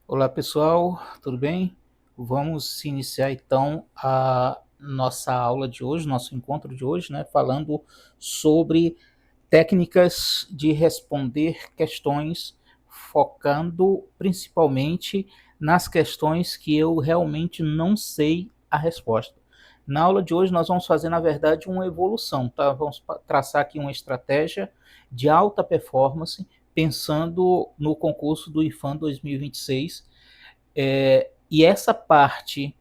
Olá pessoal, tudo bem? Vamos iniciar então a nossa aula de hoje, nosso encontro de hoje, né? Falando sobre técnicas de responder questões, focando principalmente nas questões que eu realmente não sei a resposta. Na aula de hoje nós vamos fazer, na verdade, uma evolução, tá? Vamos traçar aqui uma estratégia de alta performance, pensando no concurso do IFAM 2026. E essa parte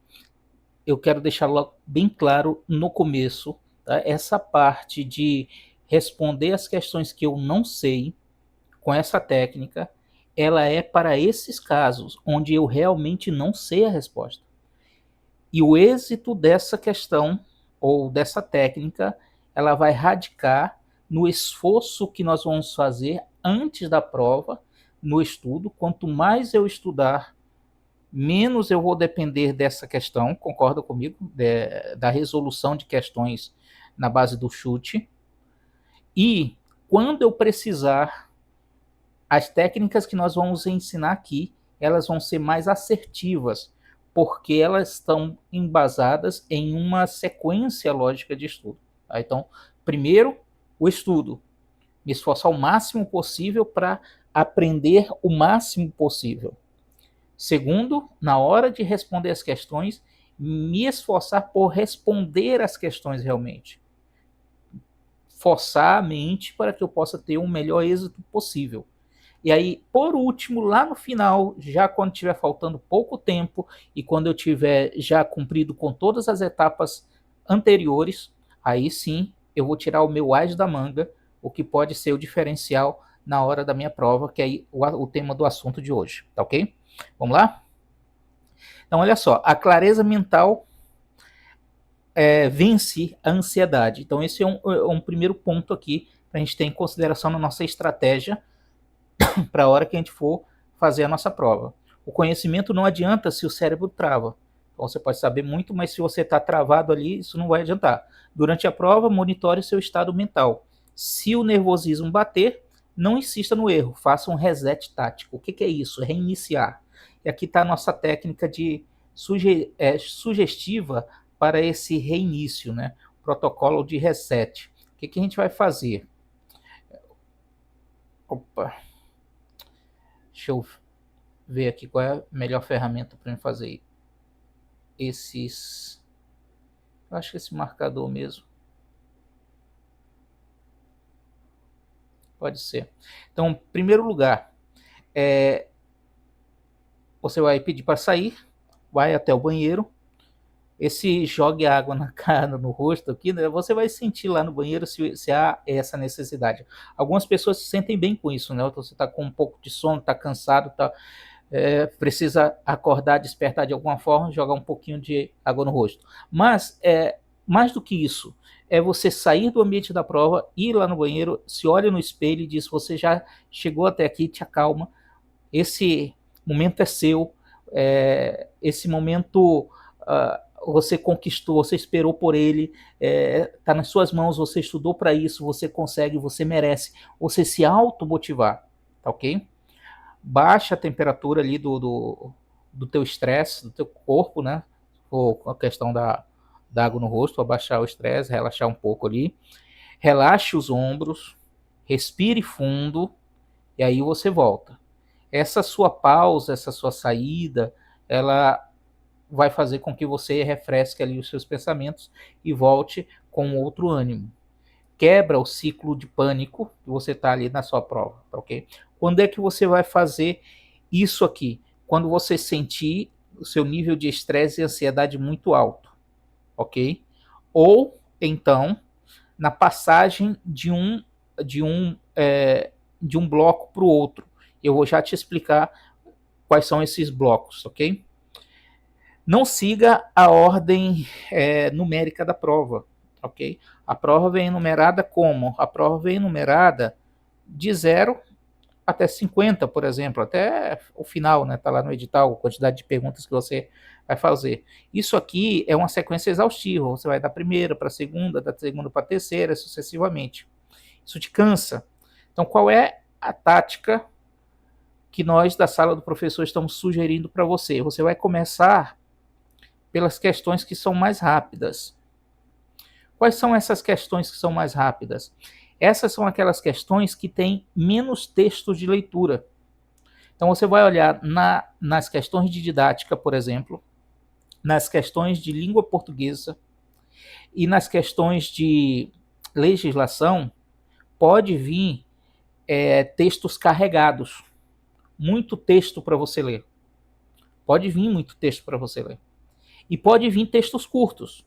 eu quero deixar bem claro no começo, tá? Essa parte de responder as questões que eu não sei com essa técnica, ela é para esses casos onde eu realmente não sei a resposta. E o êxito dessa questão ou dessa técnica, ela vai radicar no esforço que nós vamos fazer antes da prova, no estudo. Quanto mais eu estudar, menos eu vou depender dessa questão, concorda comigo? Da resolução de questões na base do chute. E quando eu precisar, as técnicas que nós vamos ensinar aqui, elas vão ser mais assertivas, porque elas estão embasadas em uma sequência lógica de estudo. Tá? Então, primeiro, o estudo. Me esforçar o máximo possível para aprender o máximo possível. Segundo, na hora de responder as questões, me esforçar por responder as questões realmente. Forçar a mente para que eu possa ter o melhor êxito possível. E aí, por último, lá no final, já quando tiver faltando pouco tempo e quando eu tiver já cumprido com todas as etapas anteriores, aí sim eu vou tirar o meu as da manga, o que pode ser o diferencial na hora da minha prova, que é o tema do assunto de hoje, tá ok? Vamos lá? Então, olha só, a clareza mental vence a ansiedade. Então, esse é um primeiro ponto aqui para a gente ter em consideração na nossa estratégia para a hora que a gente for fazer a nossa prova. O conhecimento não adianta se o cérebro trava. Então, você pode saber muito, mas se você está travado ali, isso não vai adiantar. Durante a prova, monitore seu estado mental. Se o nervosismo bater, não insista no erro, faça um reset tático. O que é isso? Reiniciar. E aqui está a nossa técnica de sugestiva para esse reinício, né? Protocolo de reset. O que a gente vai fazer? Opa, deixa eu ver aqui qual é a melhor ferramenta para fazer esses. Eu acho que esse marcador mesmo. Pode ser. Então, em primeiro lugar, você vai pedir para sair, vai até o banheiro. Esse jogue água na cara, no rosto aqui, né? Você vai sentir lá no banheiro se há essa necessidade. Algumas pessoas se sentem bem com isso, né? Então, você está com um pouco de sono, está cansado, precisa acordar, despertar de alguma forma, jogar um pouquinho de água no rosto. Mas, mais do que isso, é você sair do ambiente da prova, ir lá no banheiro, se olha no espelho e diz: você já chegou até aqui, te acalma, esse momento é seu, esse momento você conquistou, você esperou por ele, está nas suas mãos, você estudou para isso, você consegue, você merece, você se automotivar, tá ok? Baixa a temperatura ali do teu estresse, do teu corpo, né? Ou a questão da água no rosto, abaixar o estresse, relaxar um pouco ali. Relaxe os ombros, respire fundo e aí você volta. Essa sua pausa, essa sua saída, ela vai fazer com que você refresque ali os seus pensamentos e volte com outro ânimo. Quebra o ciclo de pânico que você está ali na sua prova, tá ok? Quando é que você vai fazer isso aqui? Quando você sentir o seu nível de estresse e ansiedade muito alto, ok? Ou então na passagem de um bloco para o outro. Eu vou já te explicar quais são esses blocos, ok? Não siga a ordem numérica da prova, ok? A prova vem numerada como? A prova vem numerada de 0 até 50, por exemplo, até o final, né? Tá lá no edital, a quantidade de perguntas que você vai fazer. Isso aqui é uma sequência exaustiva, você vai da primeira para a segunda, da segunda para a terceira, sucessivamente. Isso te cansa. Então, qual é a tática que nós da sala do professor estamos sugerindo para você. Você vai começar pelas questões que são mais rápidas. Quais são essas questões que são mais rápidas? Essas são aquelas questões que têm menos texto de leitura. Então você vai olhar nas questões de didática, por exemplo, nas questões de língua portuguesa e nas questões de legislação, pode vir textos carregados, muito texto para você ler. Pode vir muito texto para você ler. E pode vir textos curtos.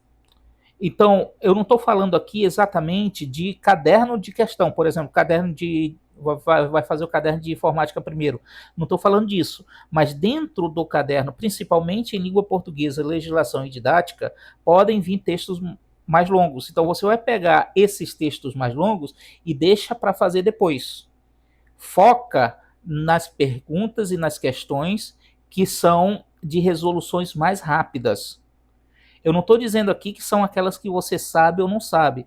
Então, eu não estou falando aqui exatamente de caderno de questão, por exemplo, caderno de vai fazer o caderno de informática primeiro. Não estou falando disso, mas dentro do caderno, principalmente em língua portuguesa, legislação e didática, podem vir textos mais longos. Então você vai pegar esses textos mais longos e deixa para fazer depois. Foca nas perguntas e nas questões que são de resoluções mais rápidas. Eu não estou dizendo aqui que são aquelas que você sabe ou não sabe.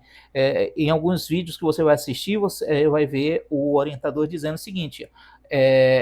Em alguns vídeos que você vai assistir, você vai ver o orientador dizendo o seguinte: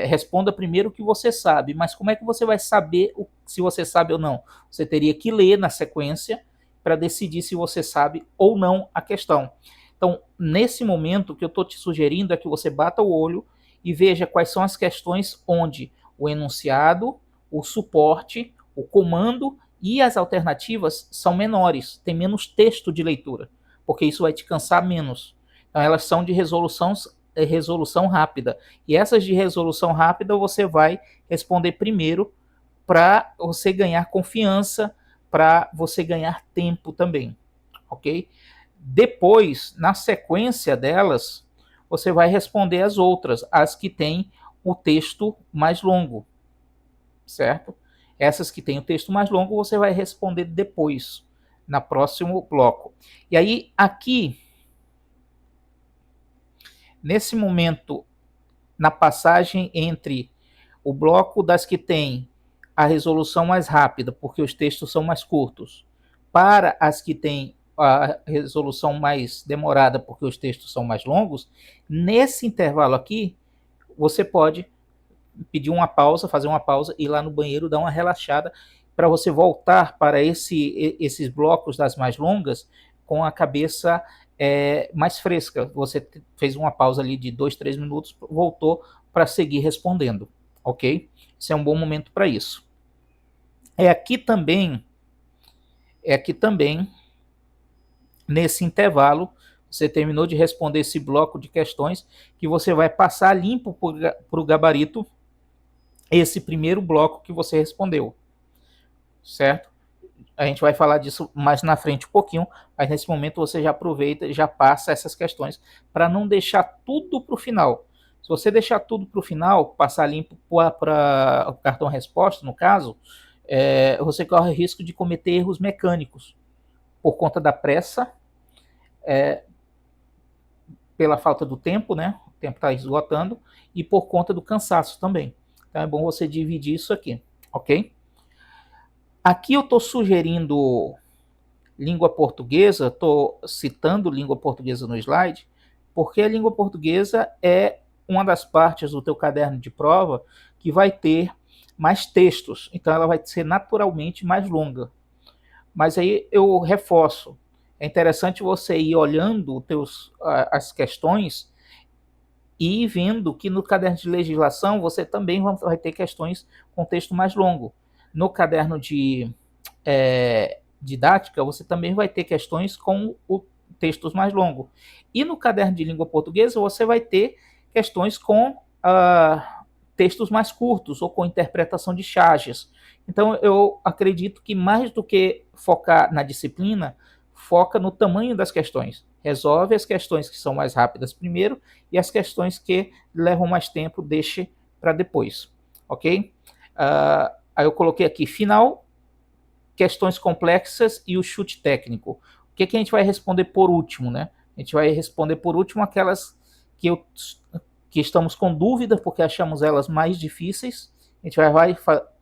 responda primeiro o que você sabe, mas como é que você vai saber se você sabe ou não? Você teria que ler na sequência para decidir se você sabe ou não a questão. Então, nesse momento, o que eu estou te sugerindo é que você bata o olho e veja quais são as questões onde o enunciado, o suporte, o comando e as alternativas são menores, tem menos texto de leitura, porque isso vai te cansar menos. Então, elas são de resolução rápida. E essas de resolução rápida você vai responder primeiro para você ganhar confiança, para você ganhar tempo também, ok? Depois, na sequência delas, você vai responder as outras, as que têm o texto mais longo, certo? Essas que têm o texto mais longo, você vai responder depois, no próximo bloco. E aí, aqui, nesse momento, na passagem entre o bloco das que têm a resolução mais rápida, porque os textos são mais curtos, para as que têm a resolução mais demorada, porque os textos são mais longos, nesse intervalo aqui, você pode pedir uma pausa, fazer uma pausa, ir lá no banheiro, dar uma relaxada, para você voltar para esses blocos das mais longas com a cabeça mais fresca. Você fez uma pausa ali de 2, 3 minutos, voltou para seguir respondendo, ok? Esse é um bom momento para isso. É aqui também, nesse intervalo, você terminou de responder esse bloco de questões, que você vai passar limpo para o gabarito esse primeiro bloco que você respondeu, certo? A gente vai falar disso mais na frente um pouquinho, mas nesse momento você já aproveita e já passa essas questões para não deixar tudo para o final. Se você deixar tudo para o final, passar limpo para o cartão resposta, no caso, você corre o risco de cometer erros mecânicos por conta da pressa, pela falta do tempo, né? O tempo está esgotando, e por conta do cansaço também. Então é bom você dividir isso aqui, ok? Aqui eu estou sugerindo língua portuguesa, estou citando língua portuguesa no slide, porque a língua portuguesa é uma das partes do teu caderno de prova que vai ter mais textos, então ela vai ser naturalmente mais longa. Mas aí eu reforço, é interessante você ir olhando as questões e ir vendo que no caderno de legislação você também vai ter questões com texto mais longo. No caderno de didática, você também vai ter questões com textos mais longos. E no caderno de língua portuguesa, você vai ter questões com textos mais curtos ou com interpretação de charges. Então, eu acredito que mais do que focar na disciplina, foca no tamanho das questões. Resolve as questões que são mais rápidas primeiro e as questões que levam mais tempo, deixe para depois. Ok? Aí eu coloquei aqui final, questões complexas e o chute técnico. O que a gente vai responder por último, né? A gente vai responder por último aquelas que estamos com dúvida, porque achamos elas mais difíceis. A gente vai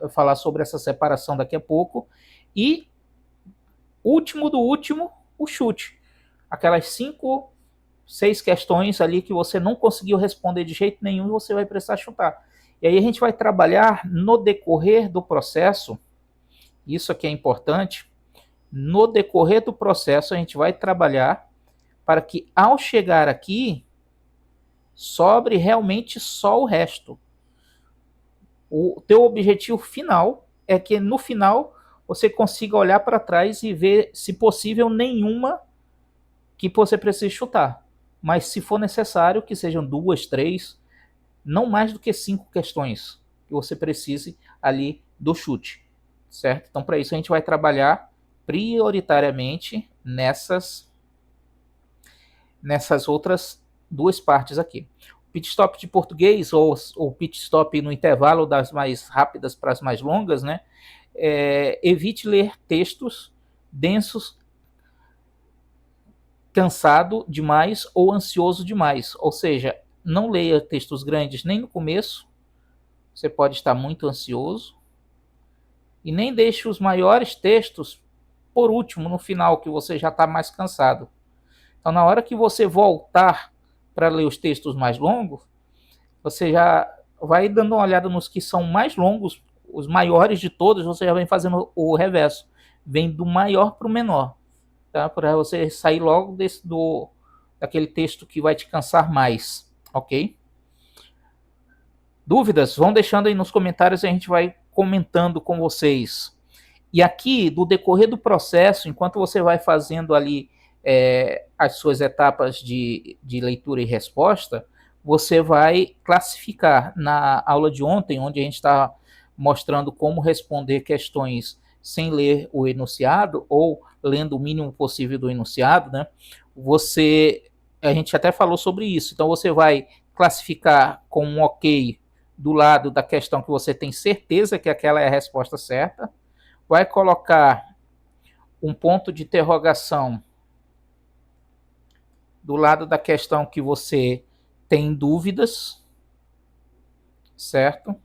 falar sobre essa separação daqui a pouco. E último do último, o chute. Aquelas 5, 6 questões ali que você não conseguiu responder de jeito nenhum, você vai precisar chutar. E aí a gente vai trabalhar no decorrer do processo, isso aqui é importante, no decorrer do processo a gente vai trabalhar para que ao chegar aqui, sobre realmente só o resto. O teu objetivo final é que no final você consiga olhar para trás e ver, se possível, nenhuma que você precise chutar. Mas se for necessário, que sejam 2, 3, não mais do que 5 questões que você precise ali do chute, certo? Então, para isso a gente vai trabalhar prioritariamente nessas outras duas partes aqui. O pit stop de português, ou o pit stop no intervalo das mais rápidas para as mais longas, né? Evite ler textos densos, cansado demais ou ansioso demais. Ou seja, não leia textos grandes nem no começo, você pode estar muito ansioso, e nem deixe os maiores textos por último, no final, que você já está mais cansado. Então, na hora que você voltar para ler os textos mais longos, você já vai dando uma olhada nos que são mais longos, os maiores de todos, você já vem fazendo o reverso. Vem do maior para o menor, tá? Para você sair logo daquele texto que vai te cansar mais, ok? Dúvidas? Vão deixando aí nos comentários e a gente vai comentando com vocês. E aqui, do decorrer do processo, enquanto você vai fazendo ali as suas etapas de leitura e resposta, você vai classificar. Na aula de ontem, onde a gente está mostrando como responder questões sem ler o enunciado, ou lendo o mínimo possível do enunciado, né? A gente até falou sobre isso. Então, você vai classificar com um ok do lado da questão que você tem certeza que aquela é a resposta certa, vai colocar um ponto de interrogação do lado da questão que você tem dúvidas, certo?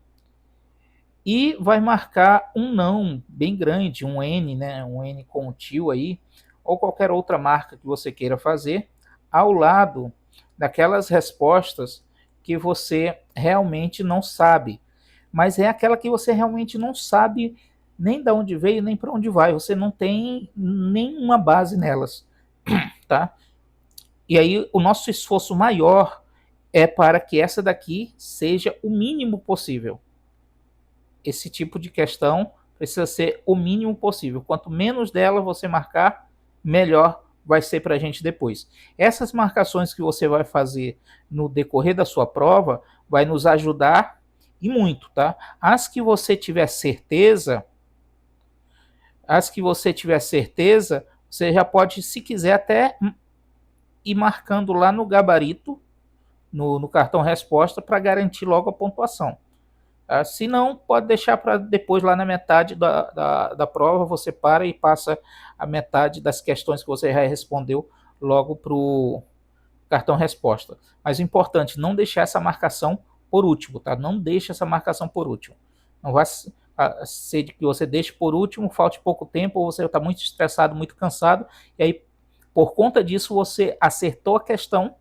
E vai marcar um não bem grande, um N, né? Um N com um tio aí, ou qualquer outra marca que você queira fazer, ao lado daquelas respostas que você realmente não sabe. Mas é aquela que você realmente não sabe nem de onde veio, nem para onde vai. Você não tem nenhuma base nelas, tá? E aí o nosso esforço maior é para que essa daqui seja o mínimo possível. Esse tipo de questão precisa ser o mínimo possível. Quanto menos dela você marcar, melhor vai ser para a gente depois. Essas marcações que você vai fazer no decorrer da sua prova vai nos ajudar e muito, tá? As que você tiver certeza, você já pode, se quiser, até ir marcando lá no gabarito, no cartão resposta, para garantir logo a pontuação. Se não, pode deixar para depois, lá na metade da prova, você para e passa a metade das questões que você já respondeu logo para o cartão resposta. Mas o importante, não deixar essa marcação por último, tá? Não deixe essa marcação por último. Não vai ser que você deixe por último, falte pouco tempo, ou você está muito estressado, muito cansado, e aí, por conta disso, você acertou a questão,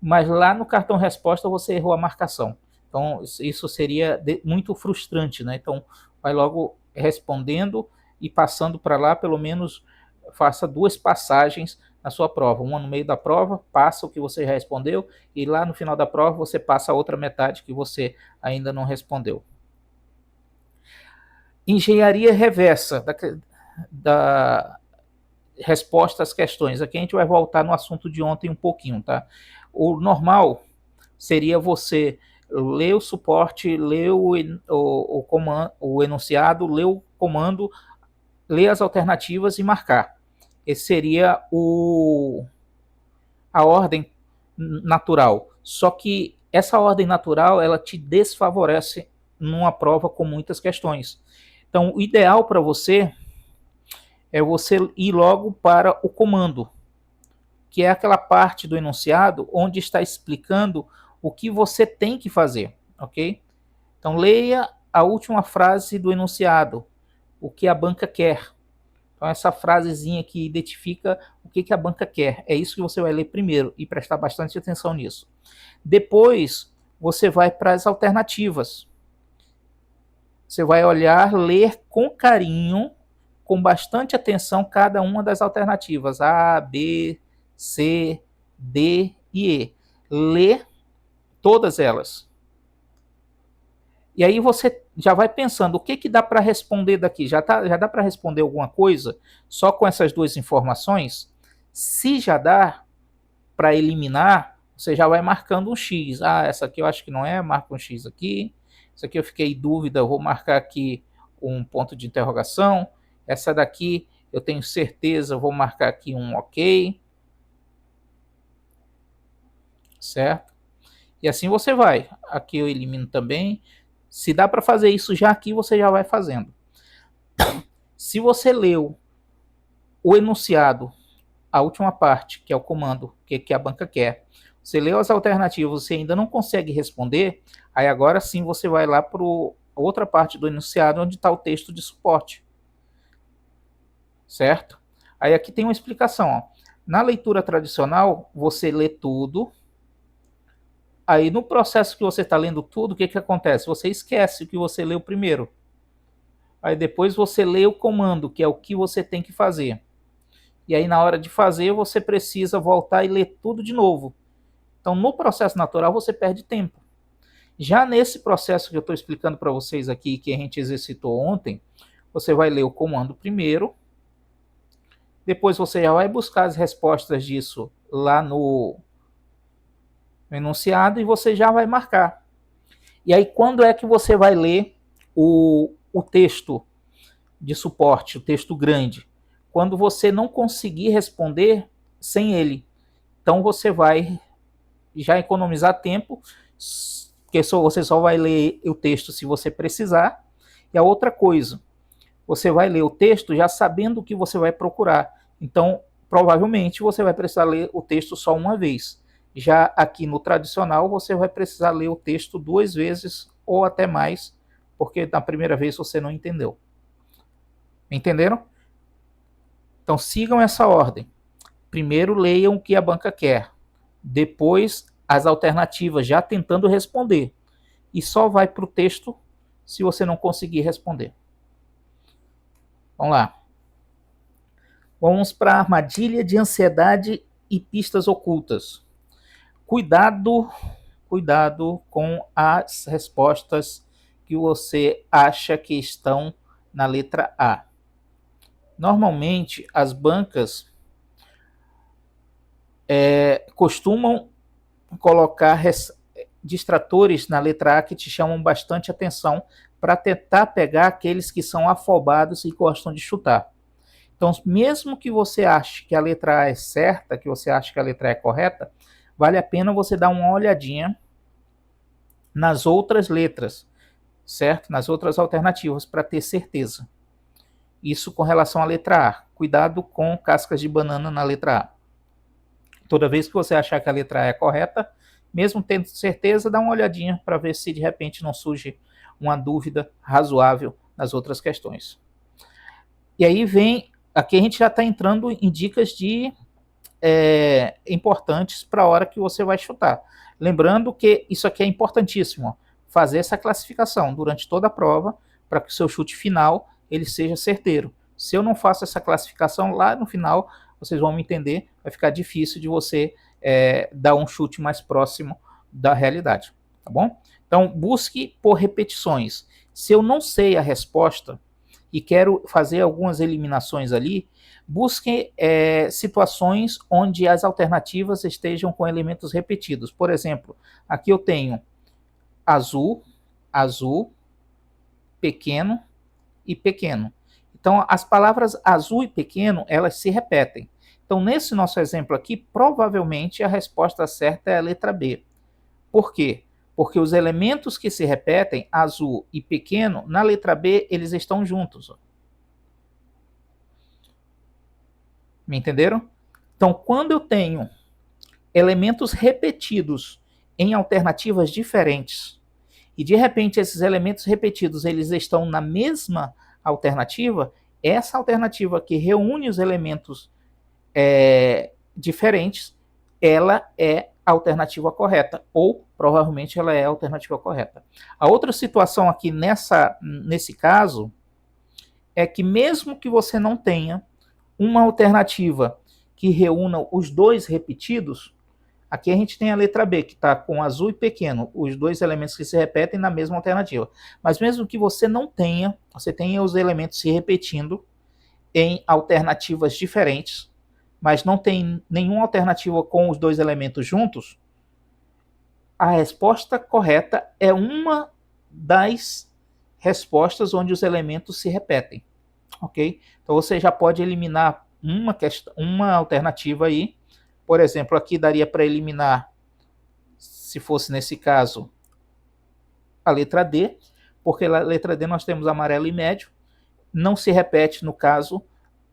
mas lá no cartão resposta você errou a marcação. Então, isso seria muito frustrante, né? Então, vai logo respondendo e passando para lá, pelo menos faça 2 passagens na sua prova. Uma no meio da prova, passa o que você já respondeu, e lá no final da prova você passa a outra metade que você ainda não respondeu. Engenharia reversa da resposta às questões. Aqui a gente vai voltar no assunto de ontem um pouquinho, tá? O normal seria você ler o suporte, ler o comando, o enunciado, ler o comando, ler as alternativas e marcar. Esse seria a ordem natural. Só que essa ordem natural, ela te desfavorece numa prova com muitas questões. Então, o ideal para você é você ir logo para o comando, que é aquela parte do enunciado onde está explicando o que você tem que fazer, ok? Então, leia a última frase do enunciado, o que a banca quer. Então, essa frasezinha que identifica o que a banca quer. É isso que você vai ler primeiro e prestar bastante atenção nisso. Depois, você vai para as alternativas. Você vai olhar, ler com carinho, com bastante atenção, cada uma das alternativas. A, B, C, D e E. Ler todas elas. E aí você já vai pensando, o que dá para responder daqui? Já dá para responder alguma coisa só com essas duas informações? Se já dá para eliminar, você já vai marcando um X. Ah, essa aqui eu acho que não é, marca um X aqui. Essa aqui eu fiquei em dúvida, eu vou marcar aqui um ponto de interrogação. Essa daqui eu tenho certeza, eu vou marcar aqui um OK. Certo? E assim você vai. Aqui eu elimino também. Se dá para fazer isso já aqui, você já vai fazendo. Se você leu o enunciado, a última parte, que é o comando que a banca quer, você leu as alternativas, você ainda não consegue responder, aí agora sim você vai lá para outra parte do enunciado onde está o texto de suporte. Certo? Aí aqui tem uma explicação. Ó. Na leitura tradicional, você lê tudo. Aí no processo que você está lendo tudo, o que acontece? Você esquece o que você leu primeiro. Aí depois você lê o comando, que é o que você tem que fazer. E aí na hora de fazer, você precisa voltar e ler tudo de novo. Então no processo natural você perde tempo. Já nesse processo que eu estou explicando para vocês aqui, que a gente exercitou ontem, você vai ler o comando primeiro. Depois você já vai buscar as respostas disso lá no enunciado e você já vai marcar. E aí quando é que você vai ler o texto de suporte, o texto grande? Quando você não conseguir responder sem ele. Então você vai já economizar tempo, porque você só vai ler o texto se você precisar. E a outra coisa, você vai ler o texto já sabendo o que você vai procurar. Então, provavelmente, você vai precisar ler o texto só uma vez. Já aqui no tradicional, você vai precisar ler o texto 2 vezes ou até mais, porque na primeira vez você não entendeu. Entenderam? Então, sigam essa ordem. Primeiro, leiam o que a banca quer. Depois, as alternativas, já tentando responder. E só vai para o texto se você não conseguir responder. Vamos lá. Vamos para a armadilha de ansiedade e pistas ocultas. Cuidado com as respostas que você acha que estão na letra A. Normalmente, as bancas costumam colocar distratores na letra A que te chamam bastante atenção para tentar pegar aqueles que são afobados e gostam de chutar. Então, mesmo que você ache que a letra A é certa, que você ache que a letra A é correta, vale a pena você dar uma olhadinha nas outras letras, certo? Nas outras alternativas, para ter certeza. Isso com relação à letra A. Cuidado com cascas de banana na letra A. Toda vez que você achar que a letra A é correta, mesmo tendo certeza, dá uma olhadinha para ver se de repente não surge uma dúvida razoável nas outras questões. E aí vem, aqui a gente já está entrando em dicas de importantes para a hora que você vai chutar. Lembrando que isso aqui é importantíssimo, ó, fazer essa classificação durante toda a prova para que o seu chute final ele seja certeiro. Se eu não faço essa classificação lá no final, vocês vão me entender, vai ficar difícil de você dar um chute mais próximo da realidade, tá bom? Então, busque por repetições. Se eu não sei a resposta e quero fazer algumas eliminações ali, busque situações onde as alternativas estejam com elementos repetidos. Por exemplo, aqui eu tenho azul, azul, pequeno e pequeno. Então, as palavras azul e pequeno, elas se repetem. Então, nesse nosso exemplo aqui, provavelmente a resposta certa é a letra B. Por quê? Porque os elementos que se repetem, azul e pequeno, na letra B, eles estão juntos. Me entenderam? Então, quando eu tenho elementos repetidos em alternativas diferentes, e de repente esses elementos repetidos eles estão na mesma alternativa, essa alternativa que reúne os elementos diferentes, ela é a alternativa correta, ou provavelmente ela é a alternativa correta. A outra situação aqui nesse caso é que mesmo que você não tenha uma alternativa que reúna os dois repetidos, aqui a gente tem a letra B, que está com azul e pequeno, os dois elementos que se repetem na mesma alternativa. Mas mesmo que você não tenha, você tenha os elementos se repetindo em alternativas diferentes, mas não tem nenhuma alternativa com os dois elementos juntos, a resposta correta é uma das respostas onde os elementos se repetem, ok? Então você já pode eliminar uma alternativa aí. Por exemplo, aqui daria para eliminar, se fosse nesse caso, a letra D, porque na letra D nós temos amarelo e médio, não se repete, no caso,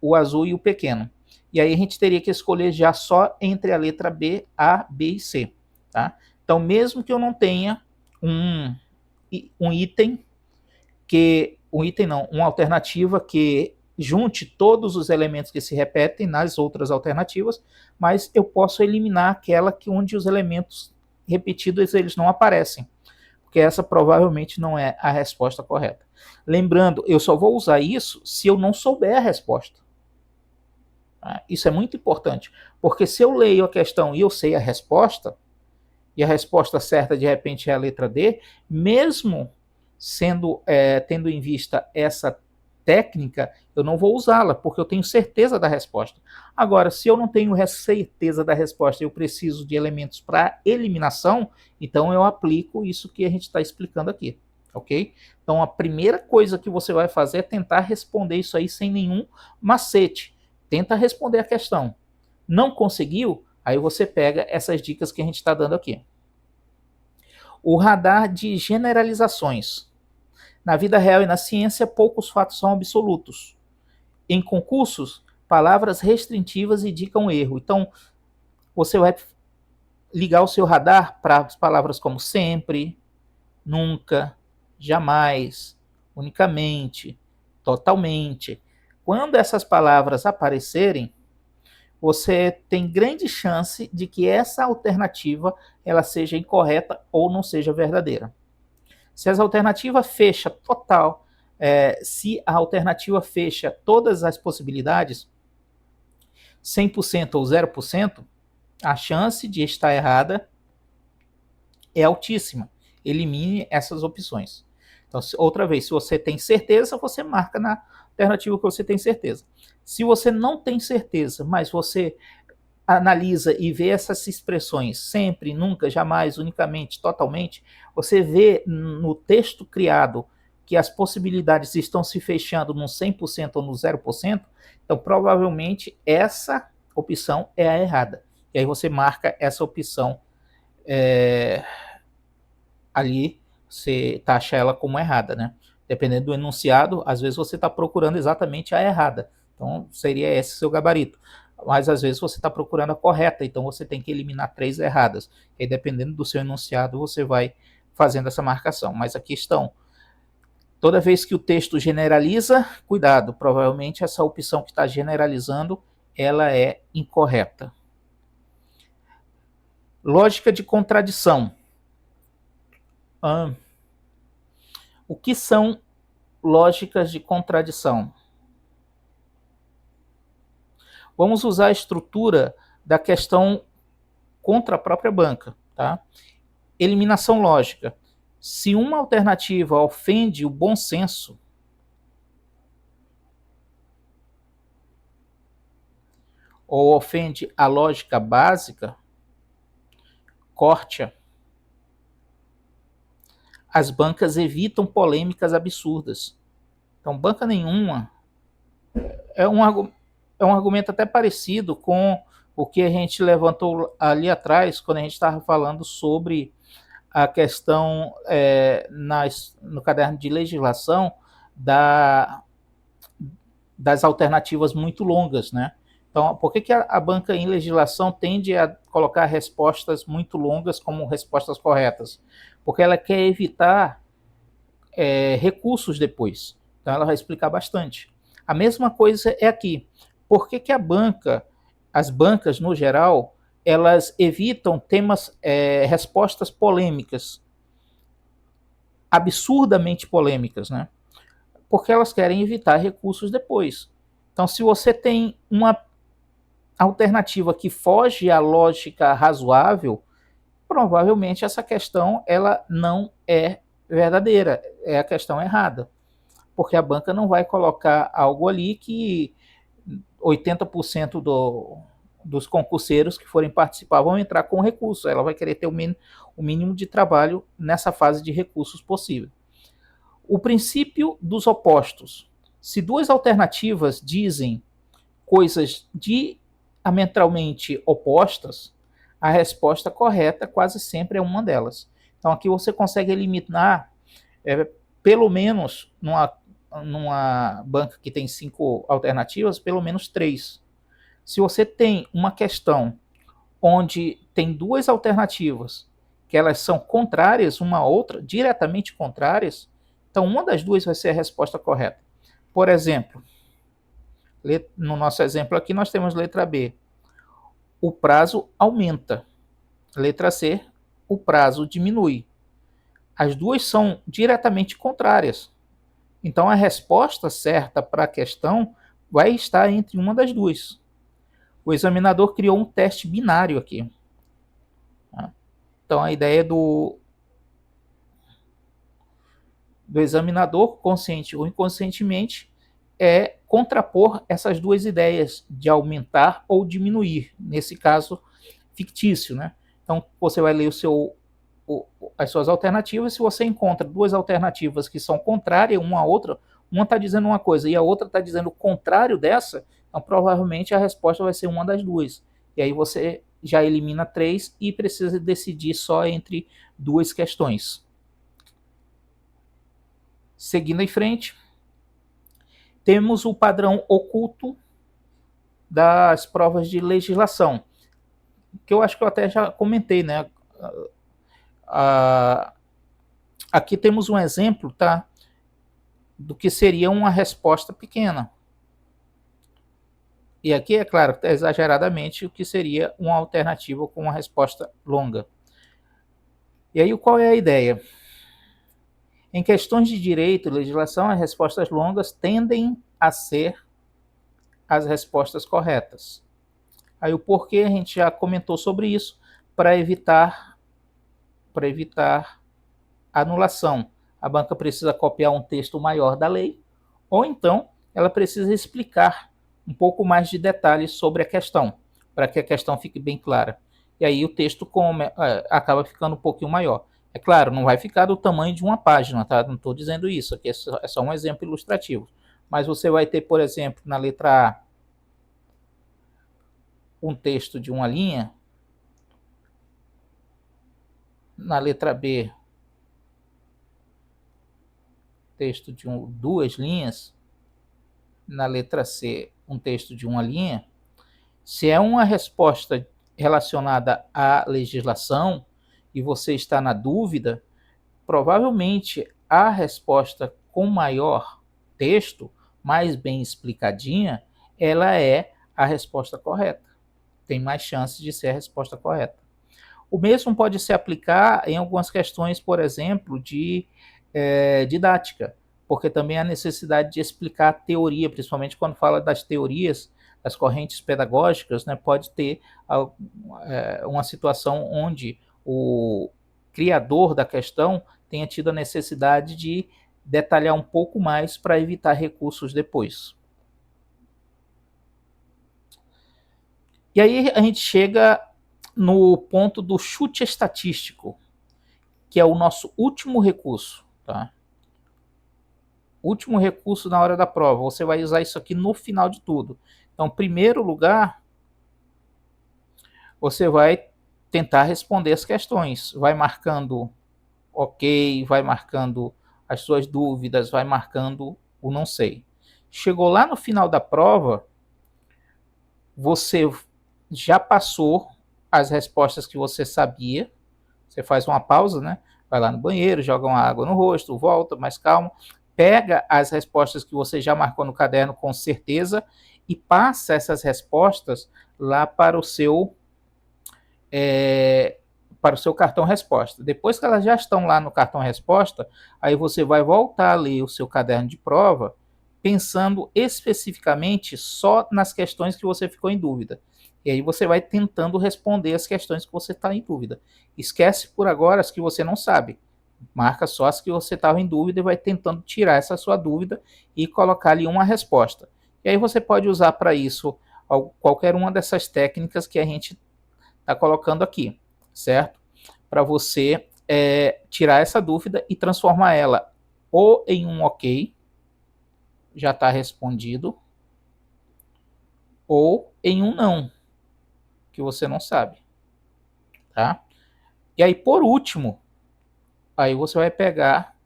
o azul e o pequeno. E aí a gente teria que escolher já só entre a letra B, A, B e C. Tá? Então, mesmo que eu não tenha uma alternativa que junte todos os elementos que se repetem nas outras alternativas, mas eu posso eliminar aquela onde os elementos repetidos eles não aparecem, porque essa provavelmente não é a resposta correta. Lembrando, eu só vou usar isso se eu não souber a resposta. Isso é muito importante, porque se eu leio a questão e eu sei a resposta, e a resposta certa de repente é a letra D, mesmo tendo em vista essa técnica, eu não vou usá-la, porque eu tenho certeza da resposta. Agora, se eu não tenho certeza da resposta e eu preciso de elementos para eliminação, então eu aplico isso que a gente está explicando aqui, ok? Então, a primeira coisa que você vai fazer é tentar responder isso aí sem nenhum macete. Tenta responder a questão. Não conseguiu? Aí você pega essas dicas que a gente está dando aqui. O radar de generalizações. Na vida real e na ciência, poucos fatos são absolutos. Em concursos, palavras restritivas indicam erro. Então, você vai ligar o seu radar para as palavras como sempre, nunca, jamais, unicamente, totalmente. Quando essas palavras aparecerem, você tem grande chance de que essa alternativa ela seja incorreta ou não seja verdadeira. Se a alternativa fecha total, se a alternativa fecha todas as possibilidades, 100% ou 0%, a chance de estar errada é altíssima. Elimine essas opções. Então, outra vez, se você tem certeza, você marca na alternativa que você tem certeza. Se você não tem certeza, mas você analisa e vê essas expressões sempre, nunca, jamais, unicamente, totalmente, você vê no texto criado que as possibilidades estão se fechando no 100% ou no 0%, então provavelmente essa opção é a errada. E aí você marca essa opção ali, você taxa ela como errada, né? Dependendo do enunciado, às vezes você está procurando exatamente a errada. Então, seria esse seu gabarito. Mas, às vezes, você está procurando a correta, então você tem que eliminar 3 erradas. E aí, dependendo do seu enunciado, você vai fazendo essa marcação. Mas aqui estão. Toda vez que o texto generaliza, cuidado, provavelmente essa opção que está generalizando, ela é incorreta. Lógica de contradição. O que são lógicas de contradição? Vamos usar a estrutura da questão contra a própria banca. Tá? Eliminação lógica. Se uma alternativa ofende o bom senso, ou ofende a lógica básica, corte-a. As bancas evitam polêmicas absurdas. Então, banca nenhuma é um argumento até parecido com o que a gente levantou ali atrás, quando a gente estava falando sobre a questão no caderno de legislação das alternativas muito longas, né? Então, por que a banca em legislação tende a colocar respostas muito longas como respostas corretas? Porque ela quer evitar recursos depois. Então, ela vai explicar bastante. A mesma coisa é aqui. Por que as bancas, no geral, elas evitam respostas polêmicas, absurdamente polêmicas, né? Porque elas querem evitar recursos depois. Então, se você tem uma alternativa que foge à lógica razoável, provavelmente essa questão ela não é verdadeira, é a questão errada. Porque a banca não vai colocar algo ali que 80% dos concurseiros que forem participar vão entrar com recurso. Ela vai querer ter o mínimo de trabalho nessa fase de recursos possível. O princípio dos opostos. Se duas alternativas dizem coisas diametralmente opostas, a resposta correta quase sempre é uma delas. Então aqui você consegue eliminar, pelo menos numa banca que tem 5 alternativas, pelo menos 3. Se você tem uma questão onde tem 2 alternativas que elas são contrárias uma à outra, diretamente contrárias, então uma das duas vai ser a resposta correta. Por exemplo, no nosso exemplo aqui nós temos letra B. O prazo aumenta. Letra C, o prazo diminui. As duas são diretamente contrárias. Então a resposta certa para a questão vai estar entre uma das duas. O examinador criou um teste binário aqui. Então a ideia do examinador, consciente ou inconscientemente, é contrapor essas duas ideias de aumentar ou diminuir, nesse caso fictício, né? Então você vai ler as suas alternativas. Se você encontra duas alternativas que são contrárias uma à outra, uma está dizendo uma coisa e a outra está dizendo o contrário dessa, então provavelmente a resposta vai ser uma das duas. E aí você já elimina 3 e precisa decidir só entre 2 questões. Seguindo em frente, temos o padrão oculto das provas de legislação, que eu acho que eu até já comentei, né? Aqui temos um exemplo, tá, do que seria uma resposta pequena. E aqui, é claro, exageradamente, o que seria uma alternativa com uma resposta longa. E aí, qual é a ideia? Em questões de direito e legislação, as respostas longas tendem a ser as respostas corretas. Aí o porquê a gente já comentou sobre isso, para evitar anulação. A banca precisa copiar um texto maior da lei, ou então ela precisa explicar um pouco mais de detalhes sobre a questão, para que a questão fique bem clara. E aí o texto acaba ficando um pouquinho maior. É claro, não vai ficar do tamanho de uma página, tá? Não estou dizendo isso, aqui é só um exemplo ilustrativo. Mas você vai ter, por exemplo, na letra A, um texto de uma linha, na letra B, texto de 2 linhas, na letra C, um texto de uma linha. Se é uma resposta relacionada à legislação e você está na dúvida, provavelmente a resposta com maior texto, mais bem explicadinha, ela é a resposta correta. Tem mais chance de ser a resposta correta. O mesmo pode se aplicar em algumas questões, por exemplo, de didática, porque também há necessidade de explicar a teoria, principalmente quando fala das teorias, das correntes pedagógicas, né, pode ter uma situação onde o criador da questão tenha tido a necessidade de detalhar um pouco mais para evitar recursos depois. E aí a gente chega no ponto do chute estatístico, que é o nosso último recurso, tá? Último recurso na hora da prova. Você vai usar isso aqui no final de tudo. Então, em primeiro lugar, você vai tentar responder as questões. Vai marcando ok, vai marcando as suas dúvidas, vai marcando o não sei. Chegou lá no final da prova, você já passou as respostas que você sabia. Você faz uma pausa, né? Vai lá no banheiro, joga uma água no rosto, volta, mais calmo, pega as respostas que você já marcou no caderno com certeza e passa essas respostas lá para o seu para o seu cartão resposta. Depois que elas já estão lá no cartão resposta, aí você vai voltar a ler o seu caderno de prova, pensando especificamente só nas questões que você ficou em dúvida. E aí você vai tentando responder as questões que você está em dúvida. Esquece por agora as que você não sabe. Marca só as que você estava em dúvida e vai tentando tirar essa sua dúvida e colocar ali uma resposta. E aí você pode usar para isso qualquer uma dessas técnicas que a gente está colocando aqui, certo? Para você tirar essa dúvida e transformar ela ou em um ok, já está respondido, ou em um não, que você não sabe, tá? E aí, por último, aí você vai pegar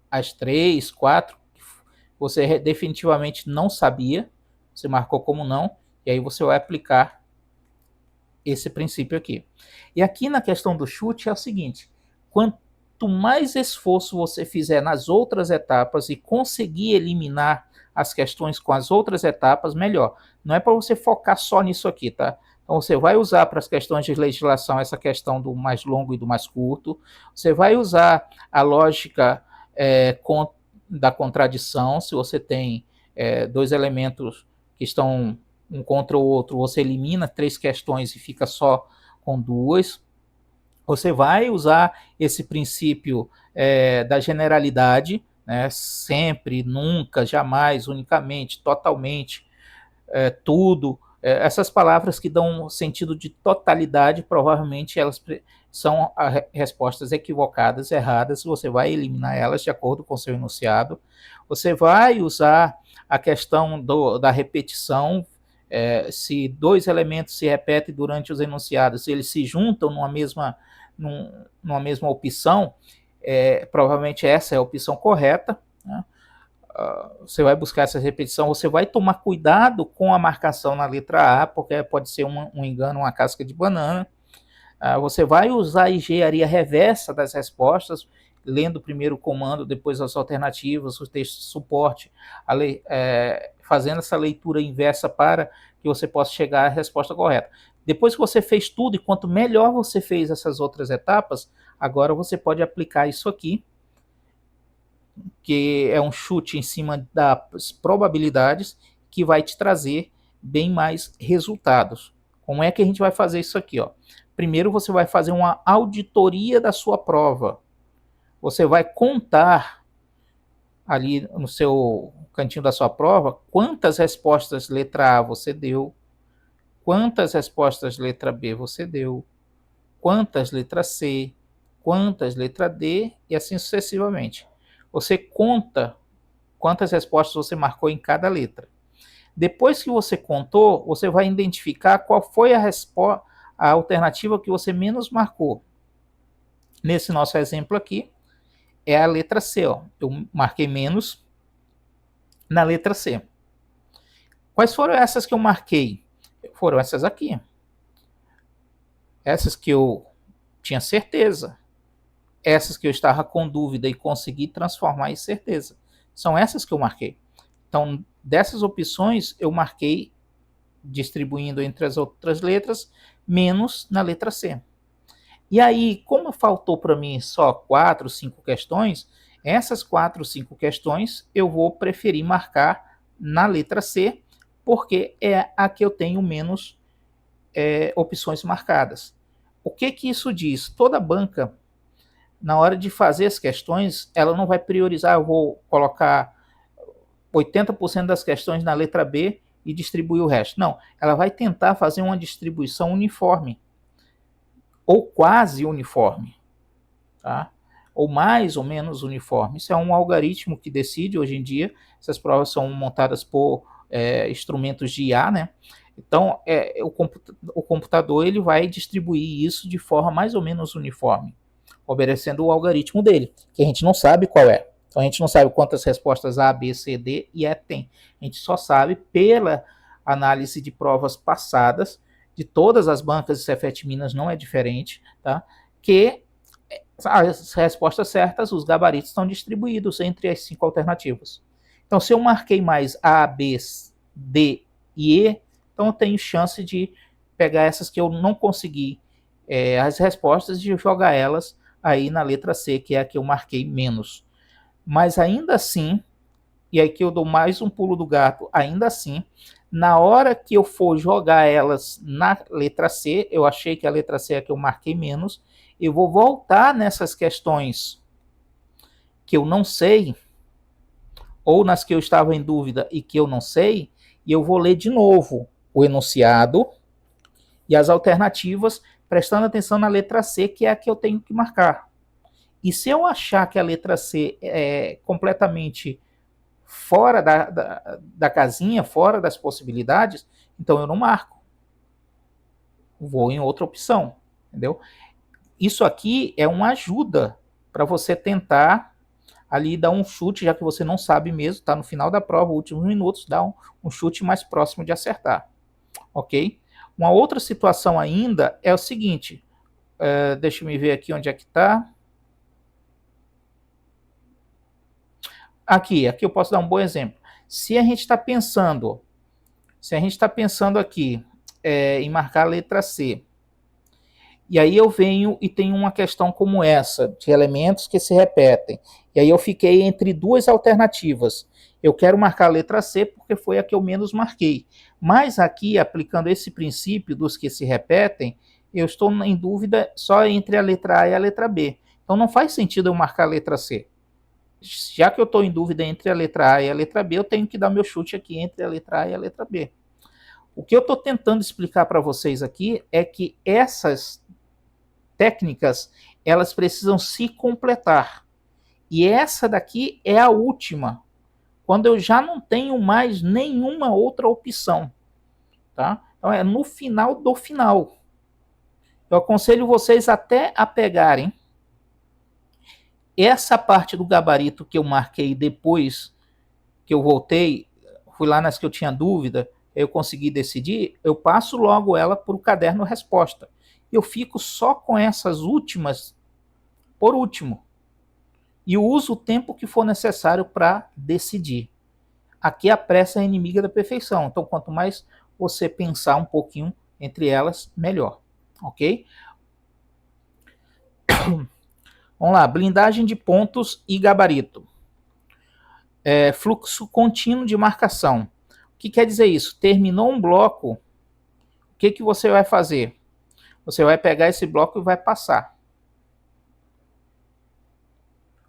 as 3, 4, que você definitivamente não sabia, você marcou como não, e aí você vai aplicar esse princípio aqui. E aqui na questão do chute é o seguinte: quanto mais esforço você fizer nas outras etapas e conseguir eliminar as questões com as outras etapas, melhor. Não é para você focar só nisso aqui, tá? Então você vai usar para as questões de legislação essa questão do mais longo e do mais curto. Você vai usar a lógica da contradição. Se você tem dois elementos que estão um contra o outro, você elimina 3 questões e fica só com 2. Você vai usar esse princípio da generalidade, né? Sempre, nunca, jamais, unicamente, totalmente, tudo. Essas palavras que dão um sentido de totalidade, provavelmente elas são respostas equivocadas, erradas. Você vai eliminar elas de acordo com o seu enunciado. Você vai usar a questão da repetição. Se 2 elementos se repetem durante os enunciados, eles se juntam numa mesma opção, provavelmente essa é a opção correta, né? Você vai buscar essa repetição, você vai tomar cuidado com a marcação na letra A, porque pode ser um engano, uma casca de banana. Você vai usar a engenharia reversa das respostas, lendo primeiro o comando, depois as alternativas, o texto de suporte, fazendo essa leitura inversa para que você possa chegar à resposta correta. Depois que você fez tudo, e quanto melhor você fez essas outras etapas, agora você pode aplicar isso aqui, que é um chute em cima das probabilidades, que vai te trazer bem mais resultados. Como é que a gente vai fazer isso aqui, ó? Primeiro você vai fazer uma auditoria da sua prova. Você vai contar ali no seu cantinho da sua prova quantas respostas letra A você deu, quantas respostas letra B você deu, quantas letra C, quantas letra D e assim sucessivamente. Você conta quantas respostas você marcou em cada letra. Depois que você contou, você vai identificar qual foi a alternativa que você menos marcou. Nesse nosso exemplo aqui, é a letra C. Ó. Eu marquei menos na letra C. Quais foram essas que eu marquei? Foram essas aqui. Essas que eu tinha certeza. Essas que eu estava com dúvida e consegui transformar em certeza. São essas que eu marquei. Então, dessas opções, eu marquei distribuindo entre as outras letras, menos na letra C. E aí, como faltou para mim só 4, 5 questões, essas 4, 5 questões eu vou preferir marcar na letra C, porque é a que eu tenho menos opções marcadas. O que isso diz? Toda banca, na hora de fazer as questões, ela não vai priorizar, eu vou colocar 80% das questões na letra B e distribuir o resto. Não, ela vai tentar fazer uma distribuição uniforme, ou quase uniforme, tá? Ou mais ou menos uniforme. Isso é um algoritmo que decide hoje em dia. Essas provas são montadas por instrumentos de IA, né? Então, o computador ele vai distribuir isso de forma mais ou menos uniforme, obedecendo o algoritmo dele, que a gente não sabe qual é. Então, a gente não sabe quantas respostas A, B, C, D e E tem. A gente só sabe pela análise de provas passadas, de todas as bancas, e Cefet Minas não é diferente, tá? Que as respostas certas, os gabaritos estão distribuídos entre as 5 alternativas. Então, se eu marquei mais A, B, D e E, então eu tenho chance de pegar essas que eu não consegui as respostas e jogar elas aí na letra C, que é a que eu marquei menos. Mas ainda assim, e aí que eu dou mais um pulo do gato, ainda assim, na hora que eu for jogar elas na letra C, eu achei que a letra C é a que eu marquei menos, eu vou voltar nessas questões que eu não sei, ou nas que eu estava em dúvida e que eu não sei, e eu vou ler de novo o enunciado e as alternativas, prestando atenção na letra C, que é a que eu tenho que marcar. E se eu achar que a letra C é completamente fora da casinha, fora das possibilidades, então eu não marco. Vou em outra opção, entendeu? Isso aqui é uma ajuda para você tentar ali dar um chute, já que você não sabe mesmo, está no final da prova, últimos minutos, dá um chute mais próximo de acertar, ok? Uma outra situação ainda é o seguinte, deixa eu me ver aqui onde é que está. Aqui eu posso dar um bom exemplo. Se a gente está pensando aqui em marcar a letra C, e aí eu venho e tenho uma questão como essa, de elementos que se repetem, e aí eu fiquei entre duas alternativas. Eu quero marcar a letra C porque foi a que eu menos marquei. Mas aqui, aplicando esse princípio dos que se repetem, eu estou em dúvida só entre a letra A e a letra B. Então não faz sentido eu marcar a letra C. Já que eu estou em dúvida entre a letra A e a letra B, eu tenho que dar meu chute aqui entre a letra A e a letra B. O que eu estou tentando explicar para vocês aqui é que essas técnicas, elas precisam se completar. E essa daqui é a última, quando eu já não tenho mais nenhuma outra opção. Tá? Então é no final do final. Eu aconselho vocês até a pegarem essa parte do gabarito que eu marquei depois que eu voltei, fui lá nas que eu tinha dúvida, eu consegui decidir, eu passo logo ela para o caderno resposta. Eu fico só com essas últimas por último. E uso o tempo que for necessário para decidir. Aqui a pressa é inimiga da perfeição. Então, quanto mais você pensar um pouquinho entre elas, melhor. Ok? Vamos lá. Blindagem de pontos e gabarito. Fluxo contínuo de marcação. O que quer dizer isso? Terminou um bloco, o que você vai fazer? Você vai pegar esse bloco e vai passar.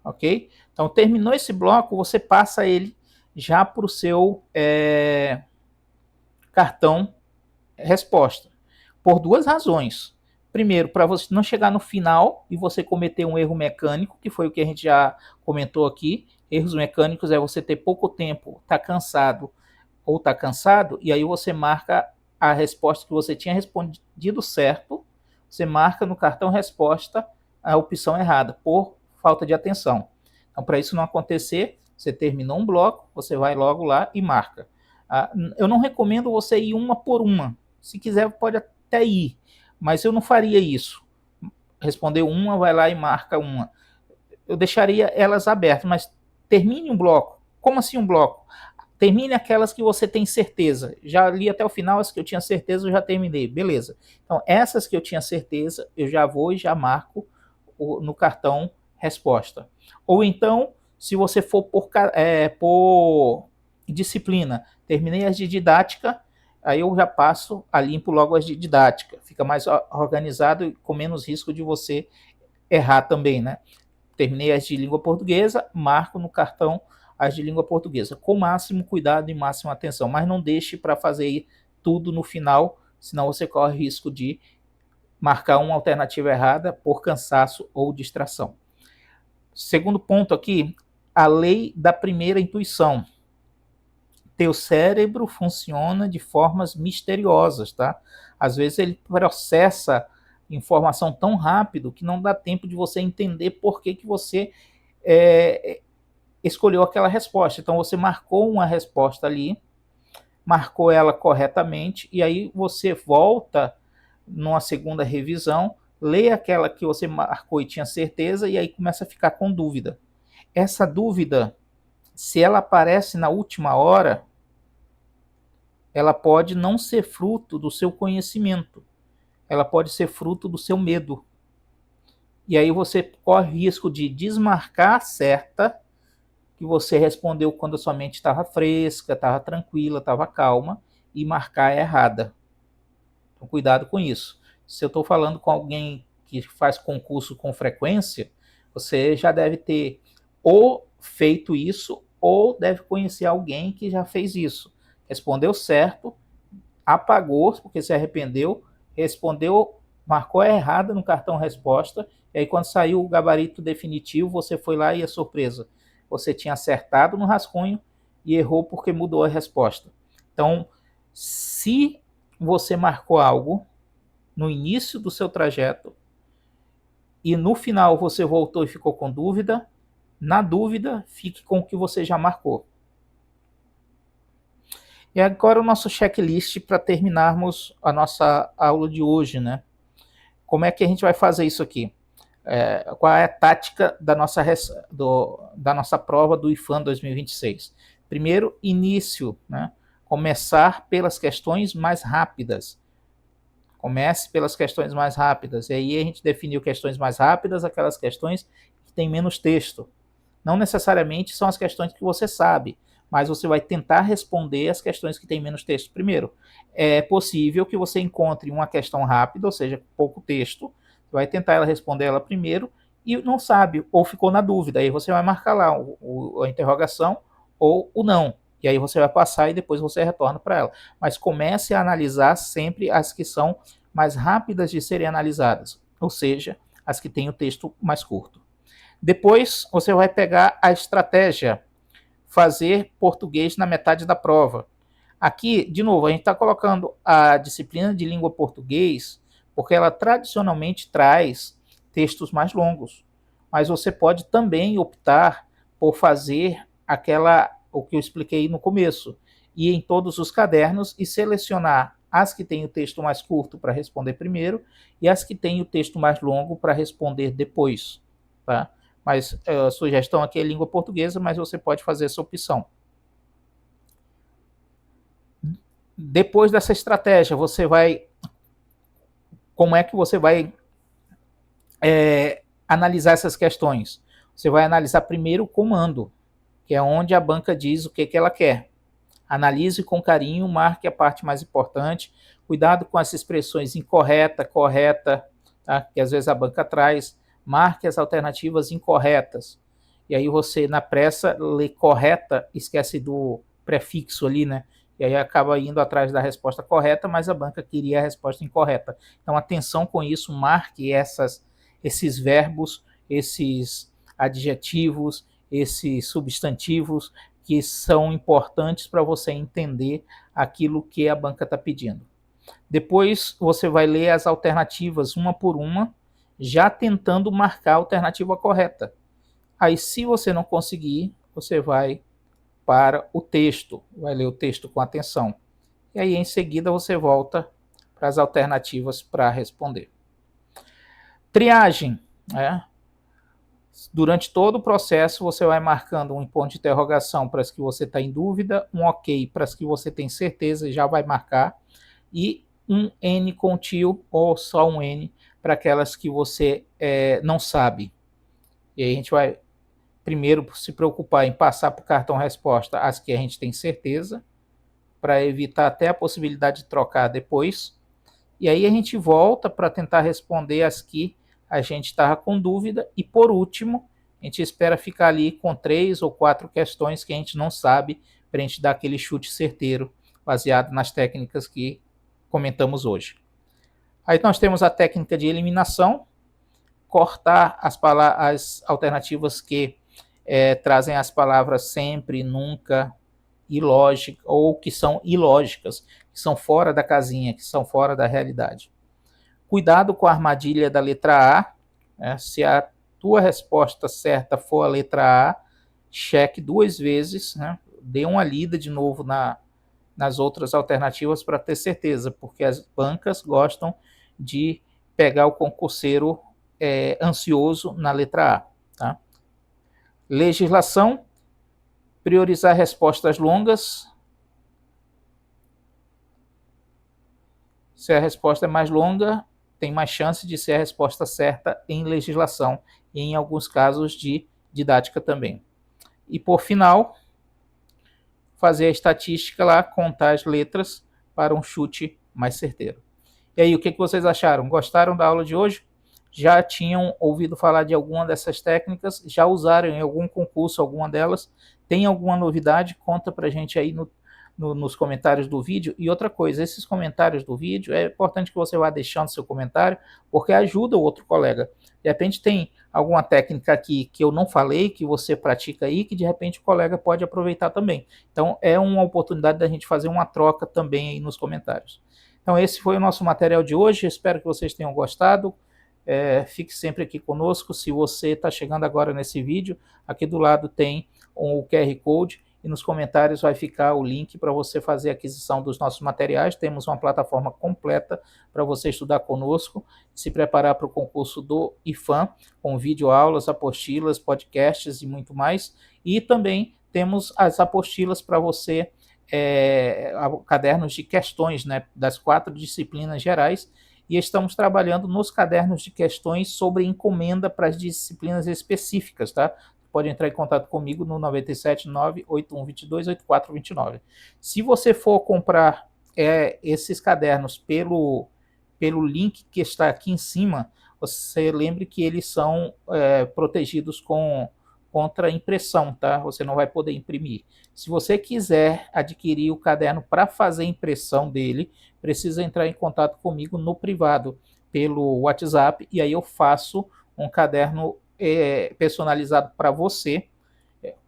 Ok? Então, terminou esse bloco, você passa ele já para o seu cartão resposta. Por duas razões. Primeiro, para você não chegar no final e você cometer um erro mecânico, que foi o que a gente já comentou aqui. Erros mecânicos é você ter pouco tempo, tá cansado ou tá cansado, e aí você marca a resposta que você tinha respondido certo, você marca no cartão resposta a opção errada, por falta de atenção. Então, para isso não acontecer, você terminou um bloco, você vai logo lá e marca. Eu não recomendo você ir uma por uma. Se quiser, pode até ir, mas eu não faria isso. Respondeu uma, vai lá e marca uma. Eu deixaria elas abertas, mas termine um bloco. Como assim um bloco? Termine aquelas que você tem certeza. Já li até o final, as que eu tinha certeza eu já terminei. Beleza. Então, essas que eu tinha certeza, eu já vou e já marco no cartão resposta. Ou então, se você for por disciplina, terminei as de didática, aí eu já passo a limpo logo as de didática. Fica mais organizado e com menos risco de você errar também, né? Terminei as de língua portuguesa, marco no cartão as de língua portuguesa, com máximo cuidado e máxima atenção, mas não deixe para fazer tudo no final, senão você corre risco de marcar uma alternativa errada por cansaço ou distração. Segundo ponto aqui, a lei da primeira intuição. Teu cérebro funciona de formas misteriosas, tá? Às vezes ele processa informação tão rápido que não dá tempo de você entender por que você escolheu aquela resposta. Então você marcou uma resposta ali, marcou ela corretamente, e aí você volta numa segunda revisão, lê aquela que você marcou e tinha certeza, e aí começa a ficar com dúvida. Essa dúvida, se ela aparece na última hora, ela pode não ser fruto do seu conhecimento, ela pode ser fruto do seu medo. E aí você corre o risco de desmarcar a certa, que você respondeu quando a sua mente estava fresca, estava tranquila, estava calma, e marcar a errada. Então, cuidado com isso. Se eu estou falando com alguém que faz concurso com frequência, você já deve ter ou feito isso, ou deve conhecer alguém que já fez isso. Respondeu certo, apagou porque se arrependeu, respondeu, marcou a errada no cartão resposta, e aí quando saiu o gabarito definitivo, você foi lá e a surpresa, você tinha acertado no rascunho e errou porque mudou a resposta. Então, se você marcou algo no início do seu trajeto e no final você voltou e ficou com dúvida, na dúvida, fique com o que você já marcou. E agora o nosso checklist para terminarmos a nossa aula de hoje, né? Como é que a gente vai fazer isso aqui? Qual é a tática da nossa prova do IFAM 2026? Primeiro, início, né? Começar pelas questões mais rápidas. Comece pelas questões mais rápidas. E aí a gente definiu questões mais rápidas, aquelas questões que têm menos texto. Não necessariamente são as questões que você sabe, mas você vai tentar responder as questões que têm menos texto primeiro. É possível que você encontre uma questão rápida, ou seja, pouco texto, vai tentar responder ela primeiro e não sabe, ou ficou na dúvida, aí você vai marcar lá a interrogação ou o não, e aí você vai passar e depois você retorna para ela. Mas comece a analisar sempre as que são mais rápidas de serem analisadas, ou seja, as que têm o texto mais curto. Depois você vai pegar a estratégia, fazer português na metade da prova. Aqui, de novo, a gente está colocando a disciplina de língua português porque ela tradicionalmente traz textos mais longos. Mas você pode também optar por fazer o que eu expliquei no começo, ir em todos os cadernos e selecionar as que têm o texto mais curto para responder primeiro e as que têm o texto mais longo para responder depois, tá? Mas a sugestão aqui é língua portuguesa, mas você pode fazer essa opção. Depois dessa estratégia, como é que você vai analisar essas questões? Você vai analisar primeiro o comando, que é onde a banca diz o que ela quer. Analise com carinho, marque a parte mais importante. Cuidado com as expressões incorreta, correta, tá? Que às vezes a banca traz. Marque as alternativas incorretas. E aí você, na pressa, lê correta, esquece do prefixo ali, né? E aí acaba indo atrás da resposta correta, mas a banca queria a resposta incorreta. Então, atenção com isso, marque esses verbos, esses adjetivos, esses substantivos que são importantes para você entender aquilo que a banca está pedindo. Depois você vai ler as alternativas uma por uma, já tentando marcar a alternativa correta. Aí, se você não conseguir, você vai para o texto, vai ler o texto com atenção. E aí, em seguida, você volta para as alternativas para responder. Triagem, né? Durante todo o processo, você vai marcando um ponto de interrogação para as que você está em dúvida, um ok para as que você tem certeza e já vai marcar, e um N com tio ou só um N para aquelas que você não sabe. E aí a gente vai primeiro se preocupar em passar para o cartão resposta as que a gente tem certeza, para evitar até a possibilidade de trocar depois. E aí a gente volta para tentar responder as que a gente estava com dúvida. E por último, a gente espera ficar ali com 3 ou 4 questões que a gente não sabe, para a gente dar aquele chute certeiro, baseado nas técnicas que comentamos hoje. Aí nós temos a técnica de eliminação, cortar as alternativas que trazem as palavras sempre, nunca, ilógica, ou que são ilógicas, que são fora da casinha, que são fora da realidade. Cuidado com a armadilha da letra A, né? Se a tua resposta certa for a letra A, cheque 2 vezes, né? Dê uma lida de novo nas outras alternativas para ter certeza, porque as bancas gostam de pegar o concurseiro ansioso na letra A. Tá? Legislação, priorizar respostas longas. Se a resposta é mais longa, tem mais chance de ser a resposta certa em legislação e em alguns casos de didática também. E por final, fazer a estatística lá, contar as letras para um chute mais certeiro. E aí, o que vocês acharam? Gostaram da aula de hoje? Já tinham ouvido falar de alguma dessas técnicas? Já usaram em algum concurso alguma delas? Tem alguma novidade? Conta pra gente aí nos comentários do vídeo. E outra coisa, esses comentários do vídeo, é importante que você vá deixando seu comentário, porque ajuda o outro colega. De repente tem alguma técnica aqui que eu não falei, que você pratica aí, que de repente o colega pode aproveitar também. Então é uma oportunidade da gente fazer uma troca também aí nos comentários. Então esse foi o nosso material de hoje, espero que vocês tenham gostado. Fique sempre aqui conosco. Se você está chegando agora nesse vídeo, aqui do lado tem o QR Code e nos comentários vai ficar o link para você fazer a aquisição dos nossos materiais. Temos uma plataforma completa para você estudar conosco, se preparar para o concurso do IFAM, com videoaulas, apostilas, podcasts e muito mais. E também temos as apostilas para você, cadernos de questões, né, das 4 disciplinas gerais, e estamos trabalhando nos cadernos de questões sobre encomenda para as disciplinas específicas, tá? Pode entrar em contato comigo no 979-8122-8429. Se você for comprar esses cadernos pelo link que está aqui em cima, você lembre que eles são protegidos contra impressão, tá? Você não vai poder imprimir. Se você quiser adquirir o caderno para fazer impressão dele, precisa entrar em contato comigo no privado, pelo WhatsApp, e aí eu faço um caderno personalizado para você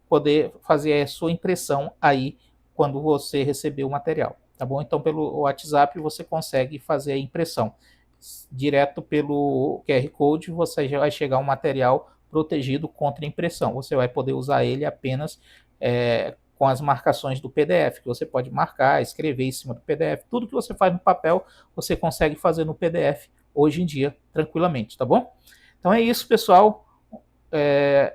poder fazer a sua impressão aí quando você receber o material, tá bom? Então pelo WhatsApp você consegue fazer a impressão. Direto pelo QR Code você já vai chegar um material protegido contra impressão. Você vai poder usar ele apenas com as marcações do PDF, que você pode marcar, escrever em cima do PDF. Tudo que você faz no papel, você consegue fazer no PDF hoje em dia, tranquilamente, tá bom? Então é isso, pessoal.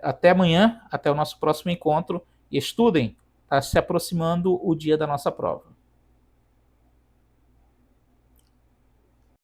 Até amanhã, até o nosso próximo encontro. E estudem, está se aproximando o dia da nossa prova.